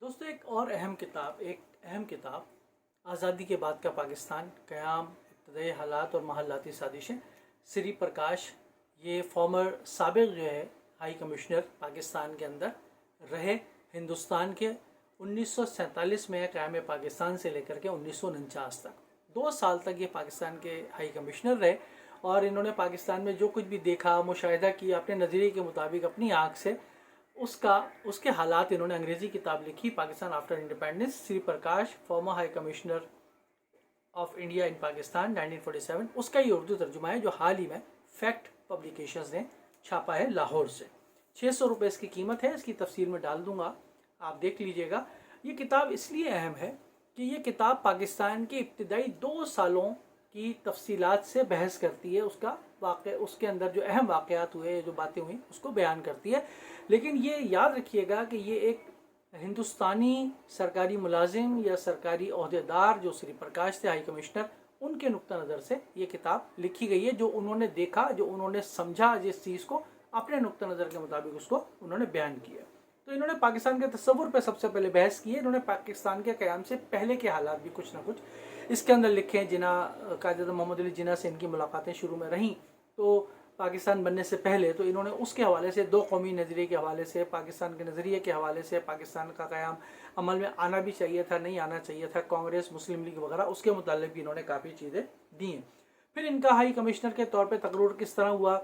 دوستو ایک اہم کتاب آزادی کے بعد کا پاکستان، قیام، ابتدائی حالات اور محلاتی سازشیں، سری پرکاش، یہ سابق جو ہے ہائی کمشنر پاکستان کے اندر رہے ہندوستان کے 1947 میں قیام پاکستان سے لے کر کے 1949 تک 2 سال تک یہ پاکستان کے ہائی کمشنر رہے، اور انہوں نے پاکستان میں جو کچھ بھی دیکھا، مشاہدہ کیا، اپنے نظریے کے مطابق اپنی آنکھ سے اس کے حالات انہوں نے انگریزی کتاب لکھی، Pakistan after independence, Sri Prakash former high commissioner of India in Pakistan 1947، اس کا یہ اردو ترجمہ ہے جو حال ہی میں فیکٹ پبلیکیشنز نے چھاپا ہے لاہور سے۔ 600 روپے اس کی قیمت ہے، اس کی تفصیل میں ڈال دوں گا، آپ دیکھ لیجئے گا۔ یہ کتاب اس لیے اہم ہے کہ یہ کتاب پاکستان کے ابتدائی 2 سالوں کی تفصیلات سے بحث کرتی ہے، اس کے اندر جو اہم واقعات ہوئے، جو باتیں ہوئیں، اس کو بیان کرتی ہے۔ لیکن یہ یاد رکھیے گا کہ یہ ایک ہندوستانی سرکاری ملازم یا سرکاری عہدیدار جو سری پرکاش تھے ہائی کمشنر، ان کے نقطہ نظر سے یہ کتاب لکھی گئی ہے، جو انہوں نے دیکھا، جو انہوں نے سمجھا، جس چیز کو اپنے نقطہ نظر کے مطابق اس کو انہوں نے بیان کیا۔ تو انہوں نے پاکستان کے تصور پہ سب سے پہلے بحث کی ہے، انہوں نے پاکستان کے قیام سے پہلے کے حالات بھی کچھ نہ کچھ اس کے اندر لکھے ہیں۔ قائد اعظم محمد علی جناح سے ان کی ملاقاتیں شروع میں رہیں، تو پاکستان بننے سے پہلے تو انہوں نے اس کے حوالے سے 2 قومی نظریے کے حوالے سے، پاکستان کے نظریے کے حوالے سے، پاکستان کا قیام عمل میں آنا بھی چاہیے تھا، نہیں آنا چاہیے تھا، کانگریس، مسلم لیگ وغیرہ، اس کے متعلق بھی انہوں نے کافی چیزیں دی ہیں۔ پھر ان کا ہائی کمشنر کے طور پہ تقرر کس طرح ہوا،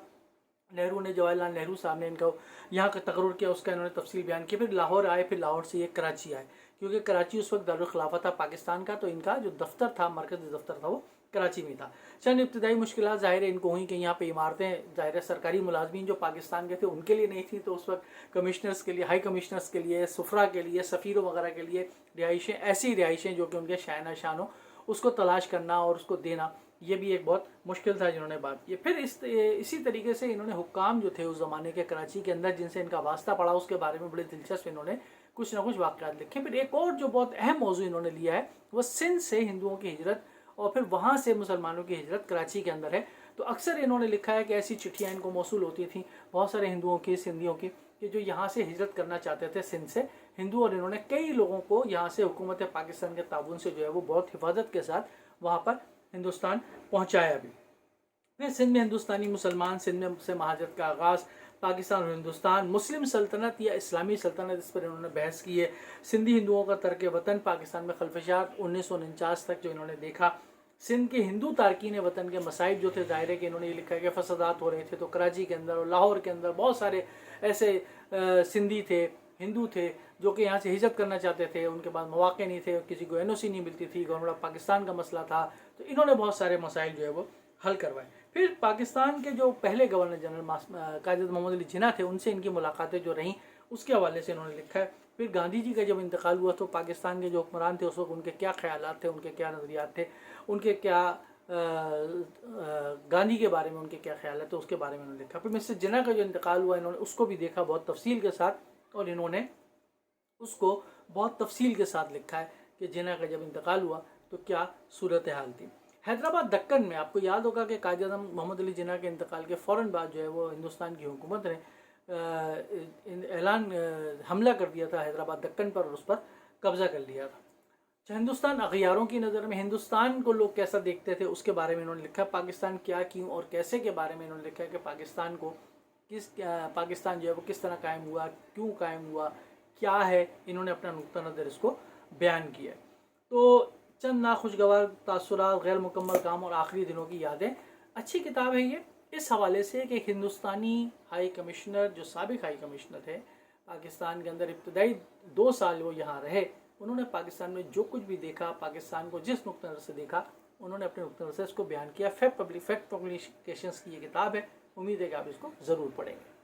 نہرو نے، جواہر لال نہرو صاحب نے ان کا یہاں کا تقرر کیا، اس کا انہوں نے تفصیل بیان کی۔ پھر لاہور آئے، پھر لاہور سے یہ کراچی آئے، کیونکہ کراچی اس وقت دارالخلافہ تھا پاکستان کا، تو ان کا جو دفتر تھا، مرکزی دفتر تھا، وہ کراچی میں تھا۔ چند ابتدائی مشکلات ظاہر ان کو ہوئیں کہ یہاں پہ عمارتیں ظاہر سرکاری ملازمین جو پاکستان کے تھے ان کے لیے نہیں تھیں، تو اس وقت کمشنرز کے لیے، ہائی کمشنرز کے لیے، سفرا کے لیے، سفیروں وغیرہ کے لیے ایسی رہائشیں جو کہ ان کے شائنہ شان ہو، اس کو تلاش کرنا اور اس کو دینا، یہ بھی ایک بہت مشکل تھا جنہوں نے بات کی۔ پھر اسی طریقے سے انہوں نے حکام جو تھے اس زمانے کے کراچی کے اندر، جن سے ان کا واسطہ پڑا، اس کے بارے میں بڑے دلچسپ انہوں نے کچھ نہ کچھ واقعات لکھے۔ پھر ایک اور جو بہت اہم موضوع انہوں نے لیا ہے، وہ سندھ سے ہندوؤں کی ہجرت اور پھر وہاں سے مسلمانوں کی ہجرت کراچی کے اندر ہے۔ تو اکثر انہوں نے لکھا ہے کہ ایسی چٹھیاں ان کو موصول ہوتی تھیں بہت سارے ہندوؤں کی، سندھیوں کی، کہ جو یہاں سے ہجرت کرنا چاہتے تھے سندھ سے ہندو، اور انہوں نے کئی لوگوں کو یہاں سے حکومت پاکستان کے تعاون سے جو ہے وہ بہت حفاظت کے ساتھ وہاں پر ہندوستان پہنچایا بھی۔ پھر سندھ میں ہندوستانی مسلمان، سندھ میں سے مہاجرت کا آغاز، پاکستان اور ہندوستان، مسلم سلطنت یا اسلامی سلطنت، اس پر انہوں نے بحث کی ہے۔ سندھی ہندوؤں کا ترک وطن، پاکستان میں خلفشات 1949 تک جو انہوں نے دیکھا۔ سندھ کے ہندو تارکین وطن کے مسائل جو تھے، ظاہر ہے کہ انہوں نے یہ لکھا ہے کہ فسادات ہو رہے تھے، تو کراچی کے اندر اور لاہور کے اندر بہت سارے ایسے سندھی تھے، ہندو تھے، جو کہ یہاں سے ہجرت کرنا چاہتے تھے، ان کے پاس مواقع نہیں تھے، کسی کو NOC نہیں ملتی تھی، گورنمنٹ آف پاکستان کا مسئلہ تھا، تو انہوں نے بہت سارے مسائل جو ہے وہ حل کروائے۔ پھر پاکستان کے جو پہلے گورنر جنرل قائد اعظم محمد علی جناح تھے، ان سے ان کی ملاقاتیں جو رہیں، اس کے حوالے سے انہوں نے لکھا ہے۔ پھر گاندھی جی کا جب انتقال ہوا تو پاکستان کے جو حکمران تھے اس وقت، ان کے کیا خیالات تھے، ان کے کیا نظریات تھے، ان کے کیا گاندھی کے بارے میں ان کے کیا خیالات تھے، اس کے بارے میں انہوں نے لکھا۔ پھر مسٹر جناح کا جو انتقال ہوا، انہوں نے اس کو بھی دیکھا بہت تفصیل کے ساتھ، اور انہوں نے اس کو بہت تفصیل کے ساتھ لکھا ہے کہ جناح کا جب انتقال ہوا تو کیا صورتحال تھی۔ حیدرآباد دکن میں آپ کو یاد ہوگا کہ قائد اعظم محمد علی جناح کے انتقال کے فوراً بعد جو ہے وہ ہندوستان کی حکومت نے حملہ کر دیا تھا حیدرآباد دکن پر، اور اس پر قبضہ کر لیا تھا۔ ہندوستان اغیاروں کی نظر میں ہندوستان کو لوگ کیسا دیکھتے تھے، اس کے بارے میں انہوں نے لکھا۔ پاکستان کیا، کیوں اور کیسے کے بارے میں انہوں نے لکھا ہے کہ پاکستان جو ہے وہ کس طرح قائم ہوا، کیوں قائم ہوا، کیا ہے، انہوں نے اپنا نقطہ نظر اس کو بیان کیا ہے۔ تو چند ناخوشگوار تاثرات، غیر مکمل کام اور آخری دنوں کی یادیں، اچھی کتاب ہے یہ اس حوالے سے کہ ہندوستانی ہائی کمشنر جو سابق ہائی کمشنر تھے پاکستان کے اندر، ابتدائی 2 سال وہ یہاں رہے، انہوں نے پاکستان میں جو کچھ بھی دیکھا، پاکستان کو جس نقطہ نظر سے دیکھا، انہوں نے اپنے نقطہ نظر سے اس کو بیان کیا۔ فیکٹ پبلیکیشنز کی یہ کتاب ہے، امید ہے کہ آپ اس کو ضرور پڑھیں گے۔